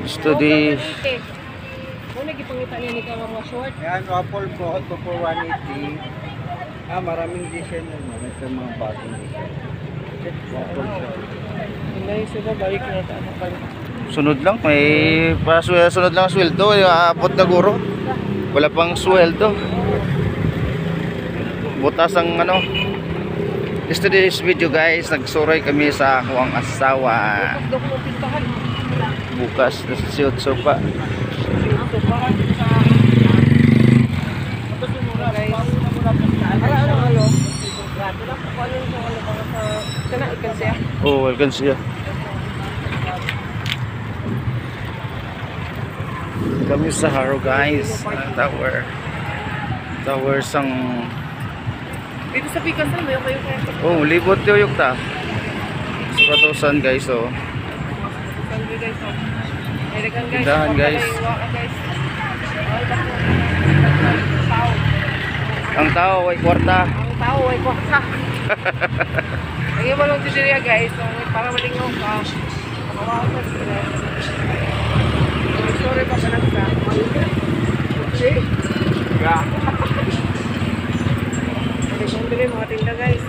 Study. Ano nagipangita niya ni ka mga short? Yan, waffle po, ito for 180. Maraming design naman. Ito mga bagong design. Waffle po. Hindi, sila balik na tayo. Sunod lang, may sunod lang ang sweldo, aabot na guro. Wala pang sweldo. Butas ang ano. Yesterday's video guys, nagsuroy kami sa huwang asawa. Bukas na sa Siotso pa. Oh, welcome siya. Kami sa Haro guys, tower sang Dito sa Pikas na may kayo kaya. oh, libot tuyok ta. 4,000 guys oh. Tindahan guys. Ang tao ay kwarta. Ang tao ay kwarta. Ang iba lang titiriya guys, para malingaw ka. Sorry pa pa nagsa. Bili mga tinda guys.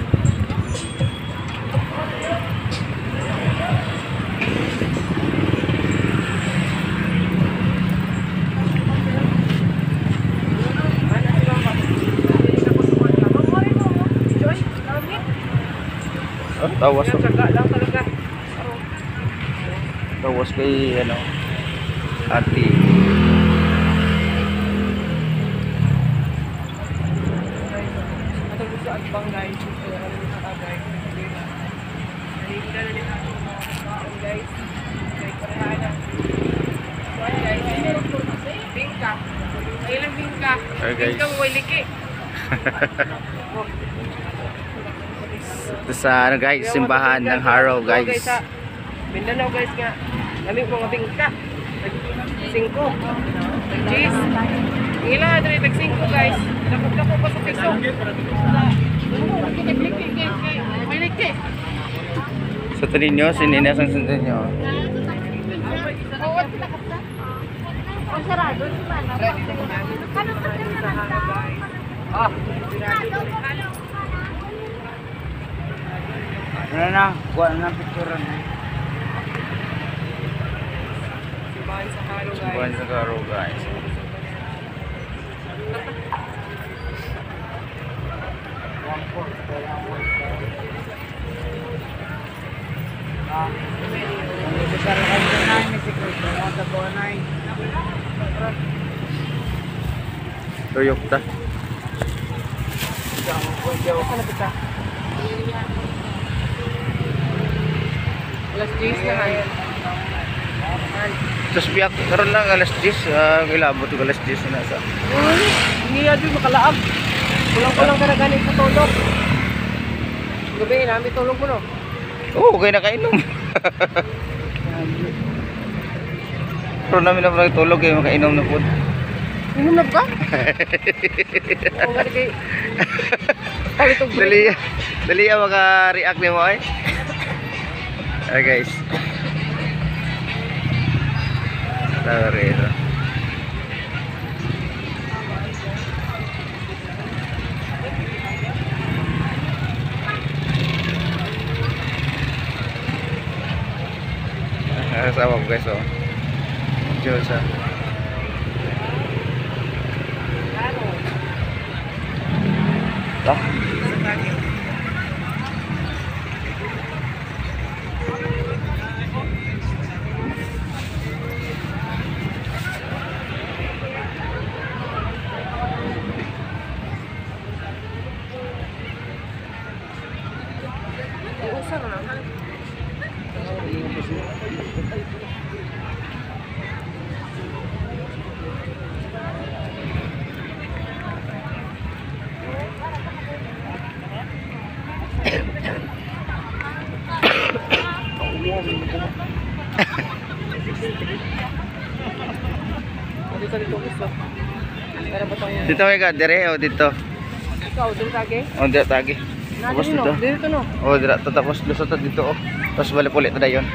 Tawas lang talaga. Tawas kay ano ati. Bang guys, guys, bingka. Ilang bingka? Bingka waliki. Ito sa ano guys, simbahan ng Haro guys. Mindanao guys nga. Lamig mga bingka. 5. Cheese. Ilan na rin 5 guys. Dako pa sa piso. Sa Trinyo, sininas ang Trinyo. Ano na? Kuha na ng picture na. Simbahan sa Haro guys. Besar ka ito na, may secret. Mga tabo na eh. Tuyok ta. Alas 10 na ngayon. Tapos biyak, karoon lang alas 10. Ilabot ko alas 10 na sa. Hindi yan din makalaab. Kulang-kulang ka na ganit sa tulog. Gabi, namin tulog mo no? Oo, okay na kainom. Pero namin na parang tulog kayo makainom na po. Inom na ba? Oo nga kay... Palitog break. Dali maka-react ni mo ay. Ay guys. Sorry. Asawa ko guys oh. Diyos ah. Ah. Iusan na lang. Dito may ka, dire o dito? Ikaw, dun kage? O dito tagi. Tapos dito. Dito no? O dito, tapos lusot dito o. Tapos balik ulit na yun.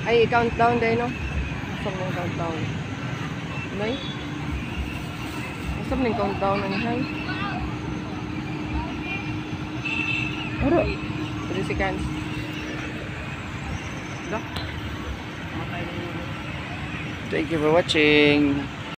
Ay, countdown din, no? Saan mo countdown? Nay? Saan mo countdown ang hay? Aro? 3 seconds. Da? Thank you for watching.